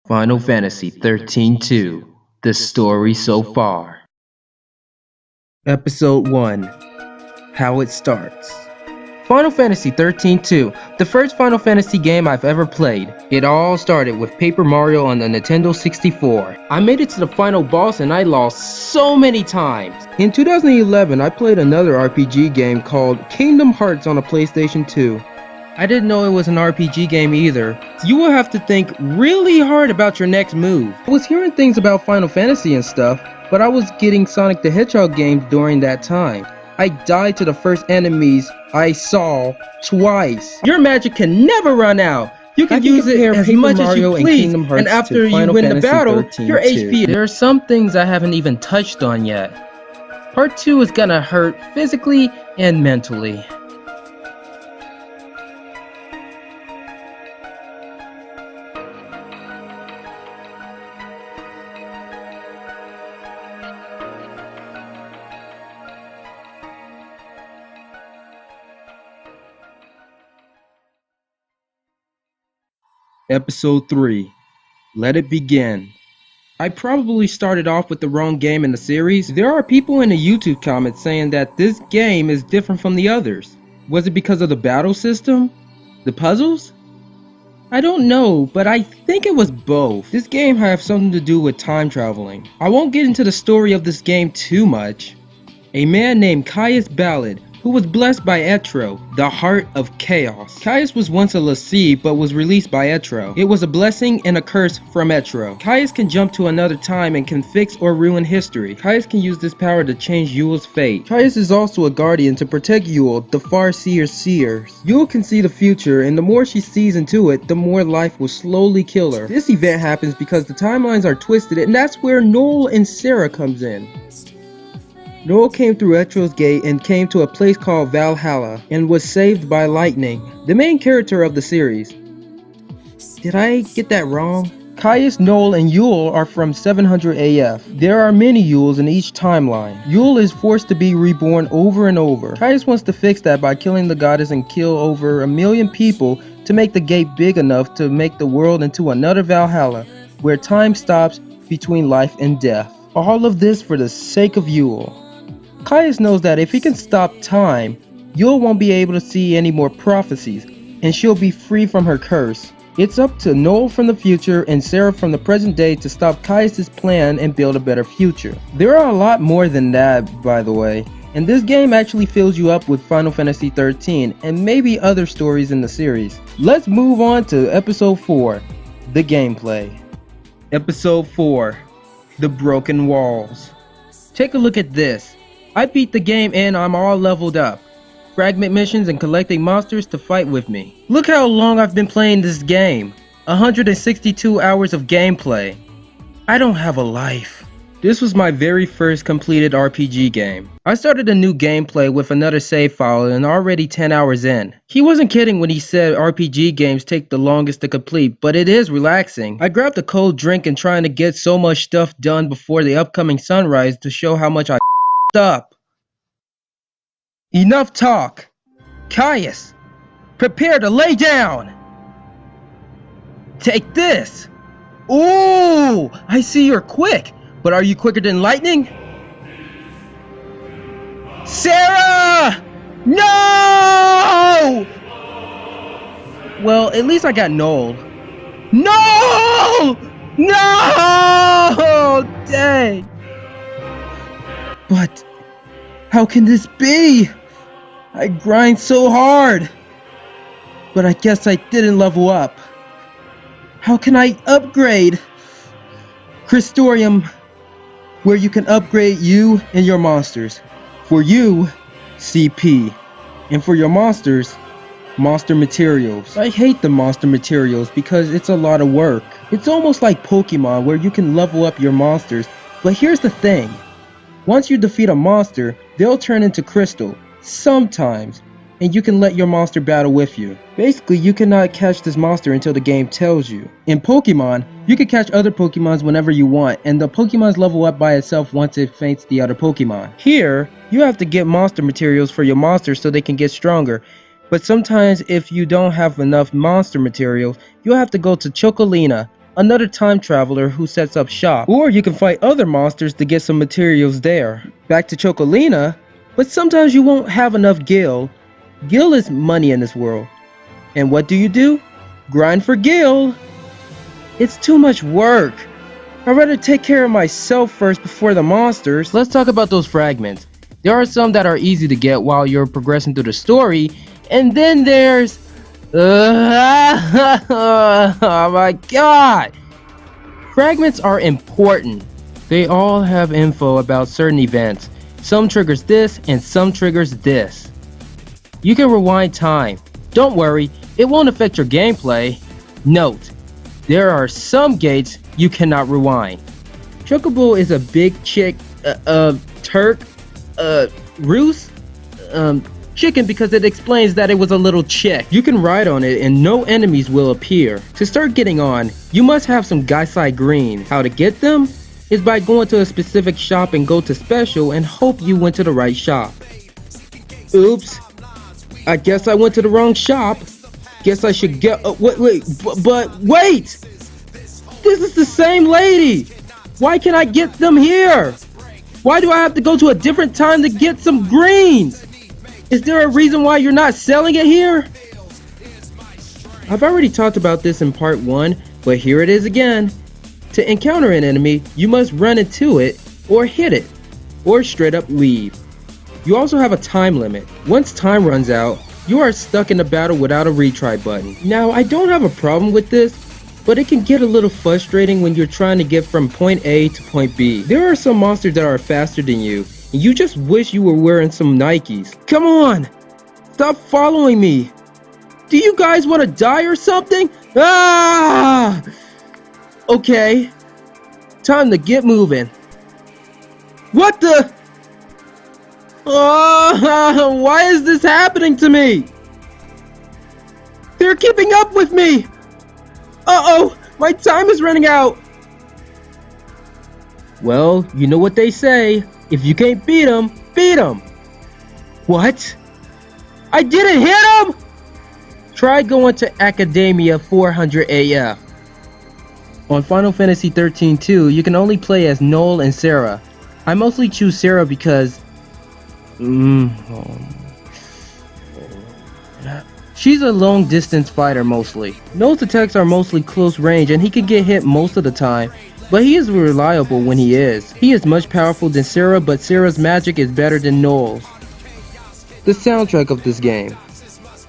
Final Fantasy 13-2, The Story So Far. Episode 1, How It Starts. Final Fantasy 13-2, the first Final Fantasy game I've ever played. It all started with Paper Mario on the Nintendo 64. I made it to the final boss and I lost so many times. In 2011, I played another RPG game called Kingdom Hearts on a PlayStation 2. I didn't know it was an RPG game either. You will have to think really hard about your next move. I was hearing things about Final Fantasy and stuff, but I was getting Sonic the Hedgehog games during that time. I died to the first enemies I saw twice. Your magic can never run out. You can use it as much as you please, and after you win the battle, your HP. There are some things I haven't even touched on yet. Part 2 is gonna hurt physically and mentally. Episode 3, Let It Begin. I probably started off with the wrong game in the series. There are people in the YouTube comments saying that this game is different from the others. Was it because of the battle system? The puzzles? I don't know, but I think it was both. This game has something to do with time traveling. I won't get into the story of this game too much. A man named Caius Ballad, who was blessed by Etro, the Heart of Chaos. Caius was once a l'Cie, but was released by Etro. It was a blessing and a curse from Etro. Caius can jump to another time and can fix or ruin history. Caius can use this power to change Yule's fate. Caius is also a guardian to protect Yule, the Farseer's seers. Yule can see the future, and the more she sees into it, the more life will slowly kill her. This event happens because the timelines are twisted, and that's where Noel and Sarah comes in. Noel came through Etro's gate and came to a place called Valhalla and was saved by lightning, the main character of the series. Did I get that wrong? Caius, Noel, and Yule are from 700 AF. There are many Yules in each timeline. Yule is forced to be reborn over and over. Caius wants to fix that by killing the goddess and kill over 1 million people to make the gate big enough to make the world into another Valhalla, where time stops between life and death. All of this for the sake of Yule. Caius knows that if he can stop time, Yule won't be able to see any more prophecies, and she'll be free from her curse. It's up to Noel from the future and Sarah from the present day to stop Caius' plan and build a better future. There are a lot more than that, by the way, and this game actually fills you up with Final Fantasy 13 and maybe other stories in the series. Let's move on to Episode 4, the gameplay. Episode 4, the Broken Walls. Take a look at this. I beat the game and I'm all leveled up. Fragment missions and collecting monsters to fight with me. Look how long I've been playing this game. 162 hours of gameplay. I don't have a life. This was my very first completed RPG game. I started a new gameplay with another save file and already 10 hours in. He wasn't kidding when he said RPG games take the longest to complete, but it is relaxing. I grabbed a cold drink and trying to get so much stuff done before the upcoming sunrise to show how much I up. Enough talk. Caius, prepare to lay down. Take this. Ooh, I see you're quick, but are you quicker than lightning? Sarah! No! Well, at least I got Noel. No! No! Dang. But how can this be? I grind so hard. But I guess I didn't level up. How can I upgrade? Crystorium, where you can upgrade you and your monsters. For you, CP. And for your monsters, monster materials. I hate the monster materials because it's a lot of work. It's almost like Pokemon where you can level up your monsters. But here's the thing. Once you defeat a monster, they'll turn into crystal, sometimes, and you can let your monster battle with you. Basically, you cannot catch this monster until the game tells you. In Pokemon, you can catch other Pokemons whenever you want, and the Pokemons level up by itself once it faints the other Pokemon. Here, you have to get monster materials for your monsters so they can get stronger, but sometimes if you don't have enough monster materials, you'll have to go to Chocolina, another time traveler who sets up shop. Or you can fight other monsters to get some materials there. Back to Chocolina, but sometimes you won't have enough gil. Gil is money in this world. And what do? Grind for gil. It's too much work. I'd rather take care of myself first before the monsters. Let's talk about those fragments. There are some that are easy to get while you're progressing through the story, and then there's... oh my god! Fragments are important. They all have info about certain events. Some triggers this, and some triggers this. You can rewind time. Don't worry, it won't affect your gameplay. Note, there are some gates you cannot rewind. Chocobo is a big chick, Turk, Roos, chicken because it explains that it was a little chick. You can ride on it and no enemies will appear. To start getting on, you must have some Gaisai green. How to get them? Is by going to a specific shop and go to special and hope you went to the right shop. Oops. I guess I went to the wrong shop. Guess I should get... wait! This is the same lady! Why can't I get them here? Why do I have to go to a different time to get some greens? Is there a reason why you're not selling it here? I've already talked about this in part 1, but here it is again. To encounter an enemy, you must run into it, or hit it, or straight up leave. You also have a time limit. Once time runs out, you are stuck in the battle without a retry button. Now, I don't have a problem with this, but it can get a little frustrating when you're trying to get from point A to point B. There are some monsters that are faster than you, and you just wish you were wearing some Nikes. Come on! Stop following me! Do you guys want to die or something? Ah! Okay. Time to get moving. What the? Oh, why is this happening to me? They're keeping up with me! Uh-oh! My time is running out! Well, you know what they say. If you can't beat 'em, beat 'em! What? I didn't hit him?! Try going to Academia 400 AF. On Final Fantasy 13-2, you can only play as Noel and Sarah. I mostly choose Sarah because... she's a long distance fighter mostly. Noel's attacks are mostly close range and he can get hit most of the time, but he is reliable when he is. He is much powerful than Sarah, but Sarah's magic is better than Noel's. The soundtrack of this game.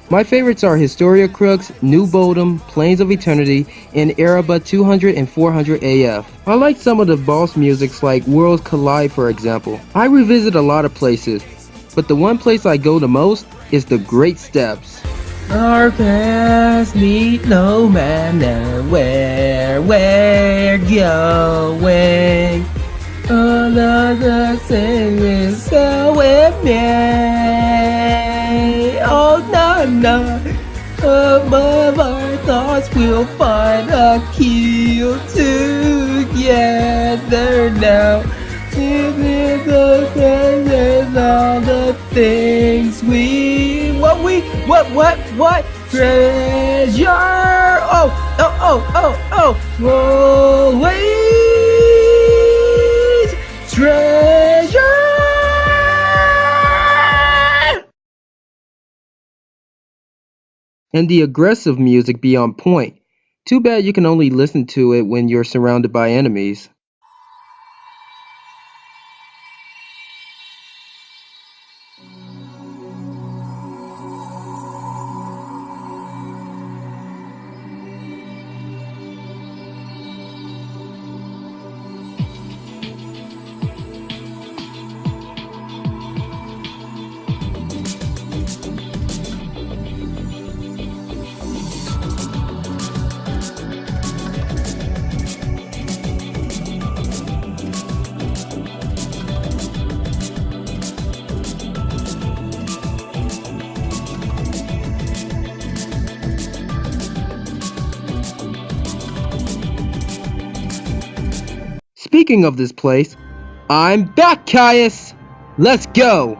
My favorites are Historia Crux, New Bodom, Plains of Eternity, and Erebba 200 and 400 AF. I like some of the boss musics like Worlds Collide for example. I revisit a lot of places, but the one place I go the most is the Great Steps. Our paths meet no matter where we're going. Another thing is go with me. Oh no, above our thoughts we'll find a key together now. This is the things, all the things what treasure? Always treasure. And the aggressive music be on point. Too bad you can only listen to it when you're surrounded by enemies. Speaking of this place, I'm back, Caius! Let's go!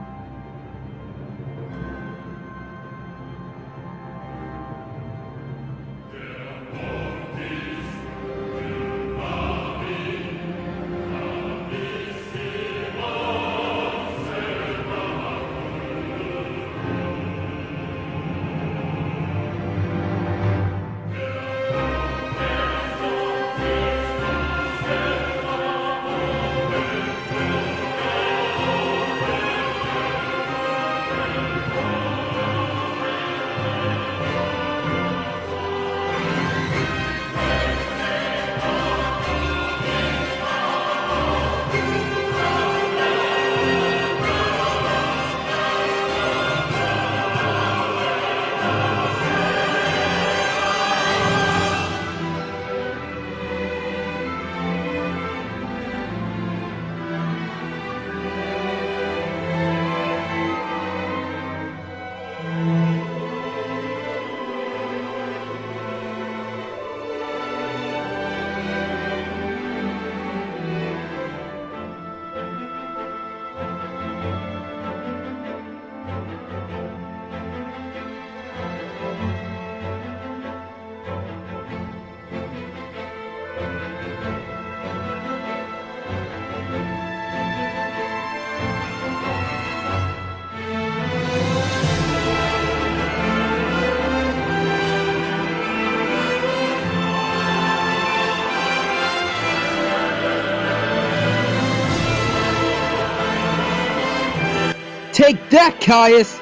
Take that, Caius!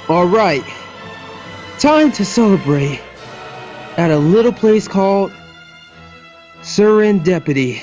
Alright, time to celebrate at a little place called Serendipity.